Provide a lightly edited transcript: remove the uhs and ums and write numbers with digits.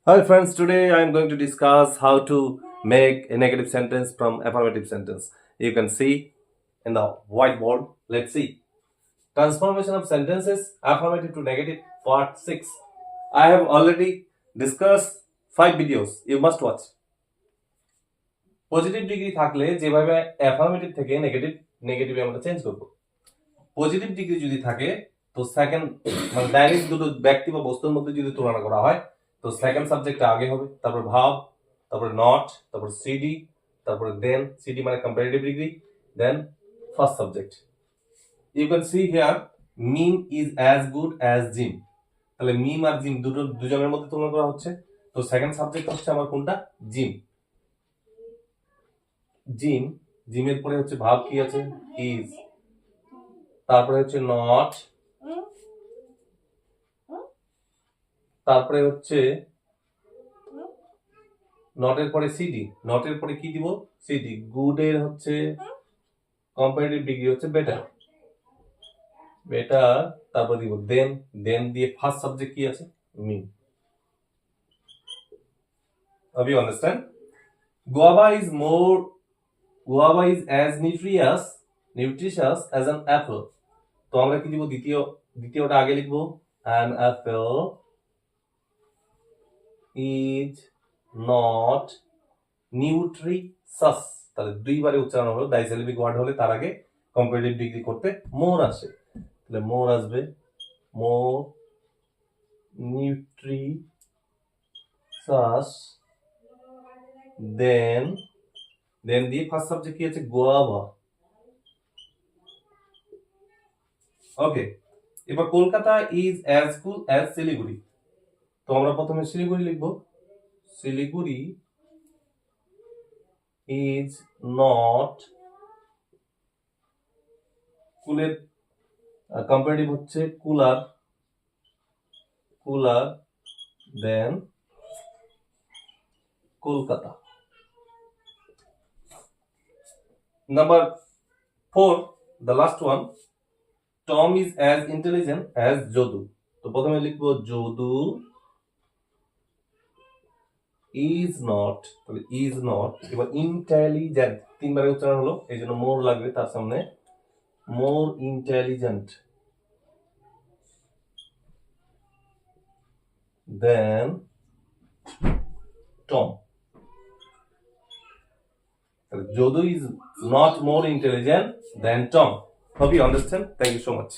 Hi friends, today I am going to discuss how to make a negative sentence from affirmative sentence. You can see in the whiteboard. Let's see. Transformation of sentences, affirmative to negative, part 6. I have already discussed 5 videos. You must watch. Positive degree থাকলে যেভাবে affirmative থেকে নেগেটিভে আমরা change করব। Positive degree যদি থাকে তো second মানে direct দুটো ব্যক্তি বা বস্তুর মধ্যে যদি তুলনা করা হয় তো সেকেন্ড সাবজেক্টটা আগে হবে, তারপর ভাব, তারপর নট, তারপর সিডি, তারপর দেন সিডি মানে comparative degree, then first subject. You can see here Mim is as good as Jim. তাহলে মিম আর জিম দুজনের মধ্যে তুলনা করা হচ্ছে। তো সেকেন্ড সাবজেক্ট হচ্ছে আমার কোনটা? জিম। জিম, জিমের পরে হচ্ছে ভাব কি আছে? ইজ। তারপরে হচ্ছে নট, তারপরে হচ্ছে নটের পরে সিডি, নটের পরে কি দিব? সিডি। গুডের হচ্ছে কম্পারেটিভ ডিগ্রি হচ্ছে বেটার, বেটার। তারপর দিব দেন, দেন দিয়ে ফার্স্ট সাবজেক্ট কি আছে? Me. Have you understand? Guava is as nutritious as an apple. তো আমরা কি দিব? দ্বিতীয়টা আগে লিখবো। An apple is not nutritious। তাহলে দুইবারে উচ্চারণ হলো, ডাইসিলেবিক ওয়ার্ড হলে তার আগে কম্পারেটিভ ডিগ্রি করতে মোর আসে। তাহলে মোর আসবে, মোর নিউট্রিশাস, দেন দিয়ে ফার্স্ট সাবজেক্ট কি আছে? গোয়াভা। ওকে, এবার Kolkata is as cool as Siliguri. তো আমরা প্রথমে শিলিগুড়ি লিখবো। শিলিগুড়ি ইজ নট, কুলের কম্পারেটিভ হচ্ছে cooler, than Kolkata. Number 4, the last one. Tom is as intelligent as Jodu. তো প্রথমে লিখবো Jodu is not, তাহলে is not। এবার intelligent তিনবারে উচ্চারণ হলো, এই জন্য মোর লাগবে তার সামনে, more intelligent than Tom. Jodu is not more intelligent than Tom. Hope you understand. Thank you so much.